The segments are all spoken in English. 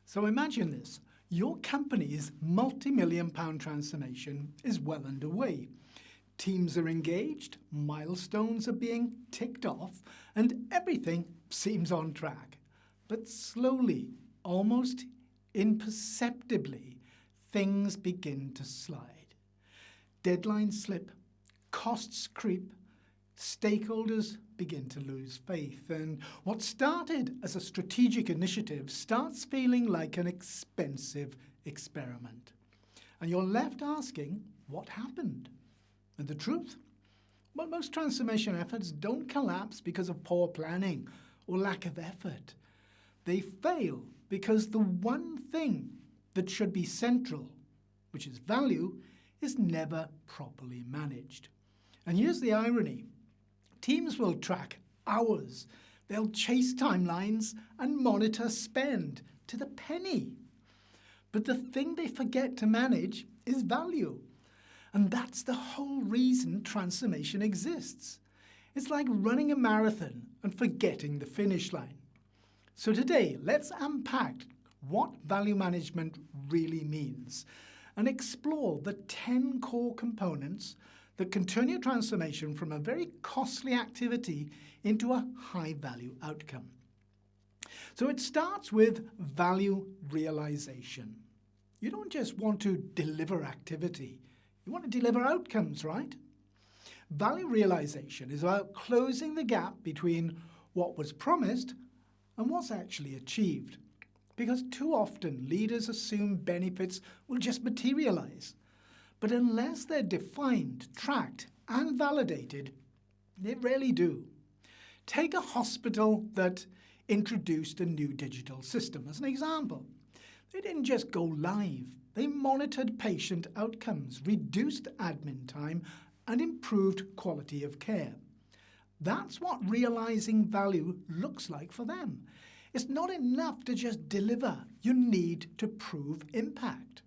So imagine this. Your company's multi-million-pound transformation is well underway. Teams are engaged, milestones are being ticked off, and everything seems on track. But slowly, almost imperceptibly, things begin to slide. Deadlines slip, costs creep, stakeholders begin to lose faith, and what started as a strategic initiative starts feeling like an expensive experiment. And you're left asking, what happened? And the truth? Well, most transformation efforts don't collapse because of poor planning or lack of effort. They fail because the one thing that should be central, which is value, is never properly managed. And here's the irony. Teams will track hours, they'll chase timelines and monitor spend to the penny. But the thing they forget to manage is value. And that's the whole reason transformation exists. It's like running a marathon and forgetting the finish line. So today, let's unpack what value management really means and explore the 10 core components that can turn your transformation from a very costly activity into a high-value outcome. So it starts with value realization. You don't just want to deliver activity, you want to deliver outcomes, right? Value realization is about closing the gap between what was promised and what's actually achieved. Because too often leaders assume benefits will just materialize. But unless they're defined, tracked, and validated, they rarely do. Take a hospital that introduced a new digital system as an example. They didn't just go live. They monitored patient outcomes, reduced admin time, and improved quality of care. That's what realizing value looks like for them. It's not enough to just deliver. You need to prove impact.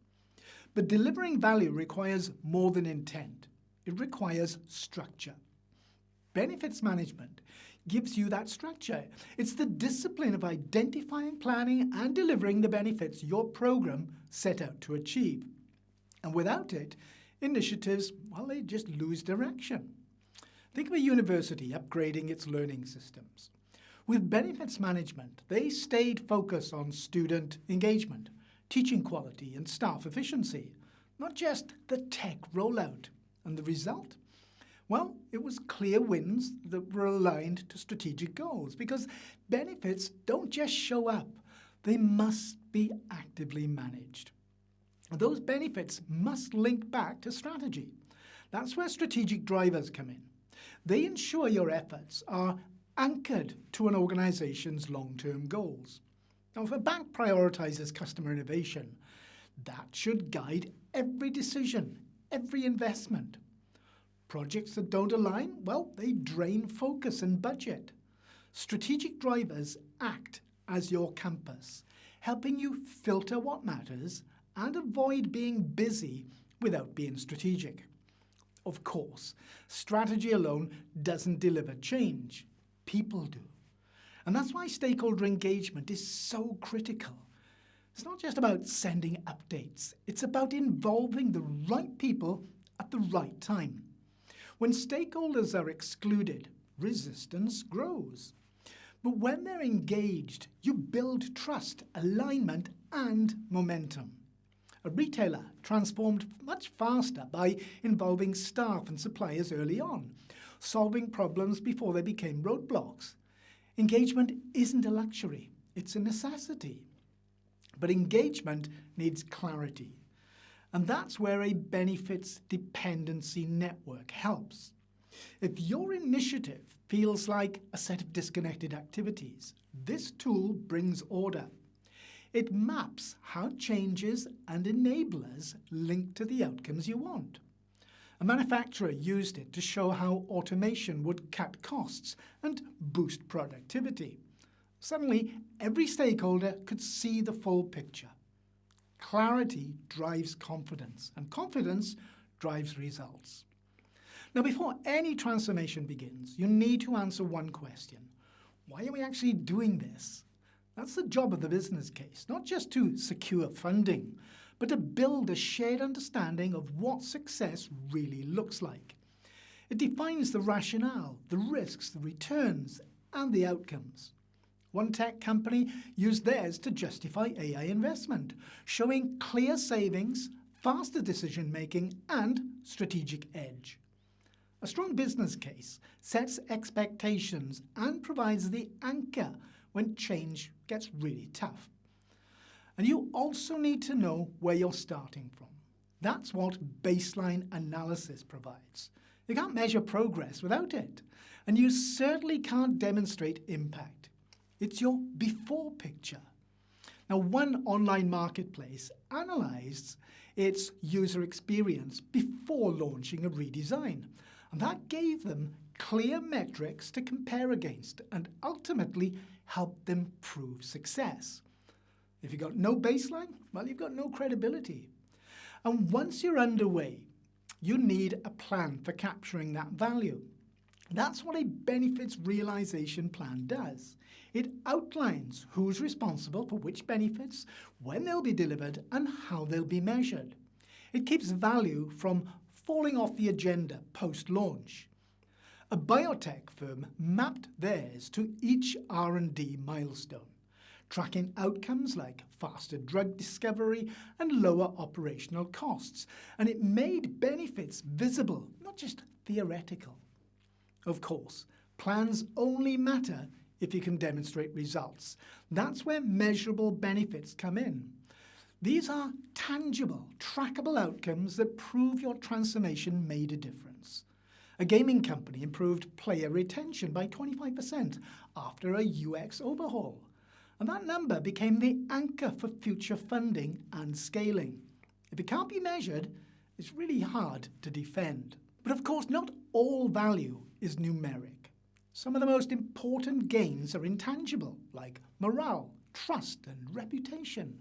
But delivering value requires more than intent. It requires structure. Benefits management gives you that structure. It's the discipline of identifying, planning, and delivering the benefits your program set out to achieve. And without it, initiatives, well, they just lose direction. Think of a university upgrading its learning systems. With benefits management, they stayed focused on student engagement, teaching quality and staff efficiency, not just the tech rollout. And the result? Well, it was clear wins that were aligned to strategic goals, because benefits don't just show up, they must be actively managed. And those benefits must link back to strategy. That's where strategic drivers come in. They ensure your efforts are anchored to an organization's long-term goals. Now, if a bank prioritizes customer innovation, that should guide every decision, every investment. Projects that don't align, well, they drain focus and budget. Strategic drivers act as your compass, helping you filter what matters and avoid being busy without being strategic. Of course, strategy alone doesn't deliver change. People do. And that's why stakeholder engagement is so critical. It's not just about sending updates. It's about involving the right people at the right time. When stakeholders are excluded, resistance grows. But when they're engaged, you build trust, alignment, and momentum. A retailer transformed much faster by involving staff and suppliers early on, solving problems before they became roadblocks. Engagement isn't a luxury, it's a necessity. But engagement needs clarity. And that's where a benefits dependency network helps. If your initiative feels like a set of disconnected activities, this tool brings order. It maps how changes and enablers link to the outcomes you want. A manufacturer used it to show how automation would cut costs and boost productivity. Suddenly, every stakeholder could see the full picture. Clarity drives confidence, and confidence drives results. Now, before any transformation begins, you need to answer one question. Why are we actually doing this? That's the job of the business case, not just to secure funding, but to build a shared understanding of what success really looks like. It defines the rationale, the risks, the returns, and the outcomes. One tech company used theirs to justify AI investment, showing clear savings, faster decision-making, and strategic edge. A strong business case sets expectations and provides the anchor when change gets really tough. And you also need to know where you're starting from. That's what baseline analysis provides. You can't measure progress without it, and you certainly can't demonstrate impact. It's your before picture. Now, one online marketplace analysed its user experience before launching a redesign, and that gave them clear metrics to compare against and ultimately helped them prove success. If you've got no baseline, well, you've got no credibility. And once you're underway, you need a plan for capturing that value. That's what a benefits realisation plan does. It outlines who's responsible for which benefits, when they'll be delivered, and how they'll be measured. It keeps value from falling off the agenda post-launch. A biotech firm mapped theirs to each R&D milestone, tracking outcomes like faster drug discovery and lower operational costs, and it made benefits visible, not just theoretical. Of course, plans only matter if you can demonstrate results. That's where measurable benefits come in. These are tangible, trackable outcomes that prove your transformation made a difference. A gaming company improved player retention by 25% after a UX overhaul. And that number became the anchor for future funding and scaling. If it can't be measured, it's really hard to defend. But of course, not all value is numeric. Some of the most important gains are intangible, like morale, trust, and reputation.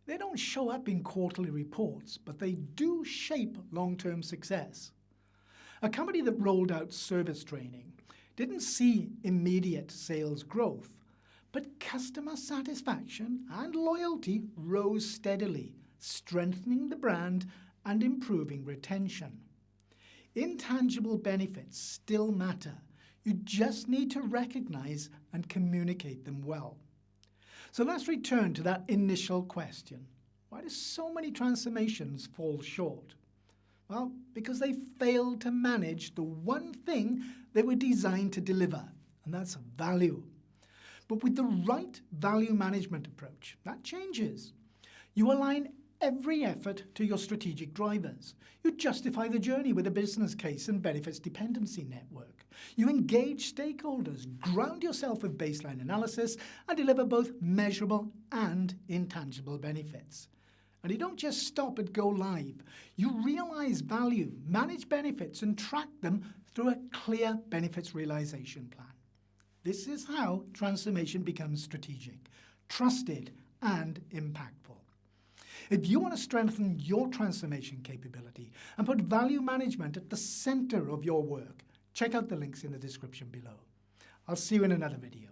They don't show up in quarterly reports, but they do shape long-term success. A company that rolled out service training didn't see immediate sales growth, but customer satisfaction and loyalty rose steadily, strengthening the brand and improving retention. Intangible benefits still matter. You just need to recognize and communicate them well. So let's return to that initial question. Why do so many transformations fall short? Well, because they failed to manage the one thing they were designed to deliver, and that's value. But with the right value management approach, that changes. You align every effort to your strategic drivers. You justify the journey with a business case and benefits dependency network. You engage stakeholders, ground yourself with baseline analysis, and deliver both measurable and intangible benefits. And you don't just stop at go live. You realize value, manage benefits, and track them through a clear benefits realization plan. This is how transformation becomes strategic, trusted, and impactful. If you want to strengthen your transformation capability and put value management at the center of your work, check out the links in the description below. I'll see you in another video.